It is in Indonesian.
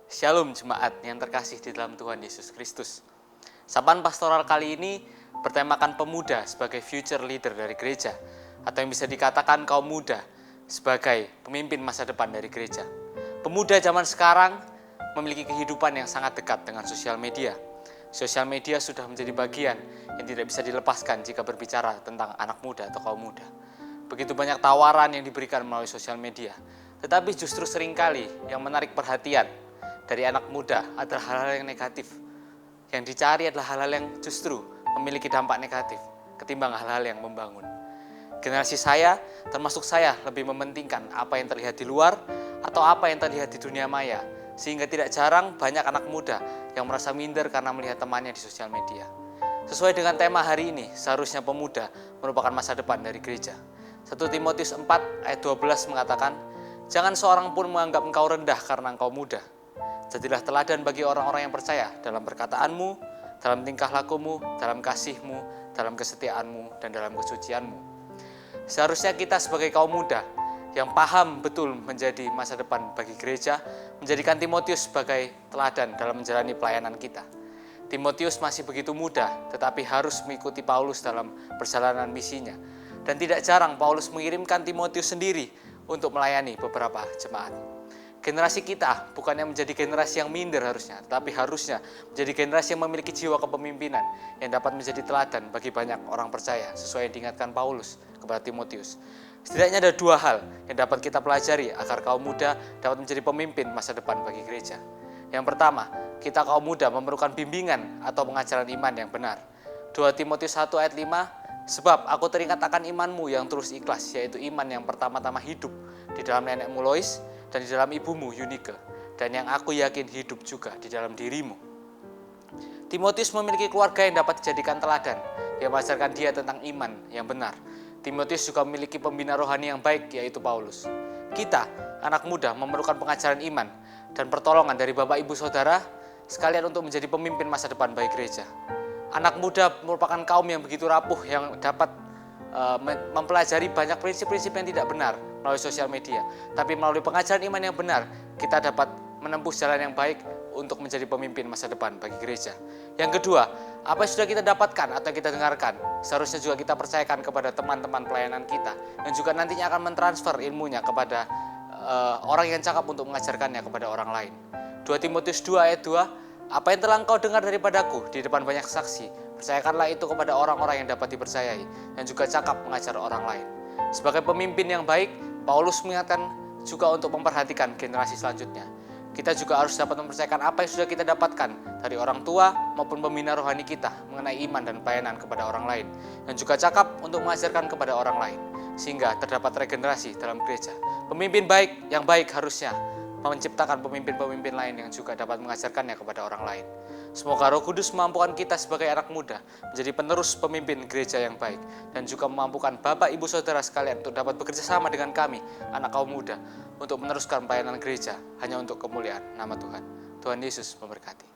Shalom jemaat yang terkasih di dalam Tuhan Yesus Kristus. Sapaan pastoral kali ini bertemakan pemuda sebagai future leader dari gereja, atau yang bisa dikatakan kaum muda sebagai pemimpin masa depan dari gereja. Pemuda zaman sekarang memiliki kehidupan yang sangat dekat dengan sosial media. Sosial media sudah menjadi bagian yang tidak bisa dilepaskan jika berbicara tentang anak muda atau kaum muda. Begitu banyak tawaran yang diberikan melalui sosial media, tetapi justru seringkali yang menarik perhatian dari anak muda adalah hal-hal yang negatif. Yang dicari adalah hal-hal yang justru memiliki dampak negatif ketimbang hal-hal yang membangun. Generasi saya, termasuk saya, lebih mementingkan apa yang terlihat di luar atau apa yang terlihat di dunia maya, sehingga tidak jarang banyak anak muda yang merasa minder karena melihat temannya di sosial media. Sesuai dengan tema hari ini, seharusnya pemuda merupakan masa depan dari gereja. 1 Timotius 4 ayat 12 mengatakan, "Jangan seorang pun menganggap engkau rendah karena engkau muda. Jadilah teladan bagi orang-orang yang percaya dalam perkataanmu, dalam tingkah lakumu, dalam kasihmu, dalam kesetiaanmu, dan dalam kesucianmu." Seharusnya kita sebagai kaum muda yang paham betul menjadi masa depan bagi gereja, menjadikan Timotius sebagai teladan dalam menjalani pelayanan kita. Timotius masih begitu muda, tetapi harus mengikuti Paulus dalam perjalanan misinya. Dan tidak jarang Paulus mengirimkan Timotius sendiri untuk melayani beberapa jemaat. Generasi kita bukannya menjadi generasi yang minder harusnya, tetapi harusnya menjadi generasi yang memiliki jiwa kepemimpinan yang dapat menjadi teladan bagi banyak orang percaya, sesuai yang diingatkan Paulus kepada Timotius. Setidaknya ada 2 hal yang dapat kita pelajari agar kaum muda dapat menjadi pemimpin masa depan bagi gereja. Yang pertama, kita kaum muda memerlukan bimbingan atau pengajaran iman yang benar. 2 Timotius 1 ayat 5, "Sebab aku teringat akan imanmu yang terus ikhlas, yaitu iman yang pertama-tama hidup di dalam nenekmu Lois dan di dalam ibumu Yunike, dan yang aku yakin hidup juga di dalam dirimu." Timotius memiliki keluarga yang dapat dijadikan teladan, yang mengajarkan dia tentang iman yang benar. Timotius juga memiliki pembina rohani yang baik, yaitu Paulus. Kita, anak muda, memerlukan pengajaran iman dan pertolongan dari Bapak Ibu Saudara sekalian untuk menjadi pemimpin masa depan bagi gereja. Anak muda merupakan kaum yang begitu rapuh, yang dapat mempelajari banyak prinsip-prinsip yang tidak benar melalui sosial media. Tapi melalui pengajaran iman yang benar, kita dapat menempuh jalan yang baik untuk menjadi pemimpin masa depan bagi gereja. Yang kedua, apa yang sudah kita dapatkan atau kita dengarkan, seharusnya juga kita percayakan kepada teman-teman pelayanan kita, yang juga nantinya akan mentransfer ilmunya kepada orang yang cakap untuk mengajarkannya kepada orang lain. 2 Timotius 2 ayat 2, "Apa yang telah engkau dengar daripadaku di depan banyak saksi, percayakanlah itu kepada orang-orang yang dapat dipercayai, dan juga cakap mengajar orang lain." Sebagai pemimpin yang baik, Paulus mengingatkan juga untuk memperhatikan generasi selanjutnya. Kita juga harus dapat mempercayakan apa yang sudah kita dapatkan dari orang tua maupun pembina rohani kita mengenai iman dan pelayanan kepada orang lain, dan juga cakap untuk mengajarkan kepada orang lain, sehingga terdapat regenerasi dalam gereja. Pemimpin baik yang baik harusnya menciptakan pemimpin-pemimpin lain yang juga dapat mengajarkannya kepada orang lain. Semoga Roh Kudus memampukan kita sebagai anak muda menjadi penerus pemimpin gereja yang baik, dan juga memampukan Bapak Ibu Saudara sekalian untuk dapat bekerja sama dengan kami, anak kaum muda, untuk meneruskan pelayanan gereja hanya untuk kemuliaan nama Tuhan. Tuhan Yesus memberkati.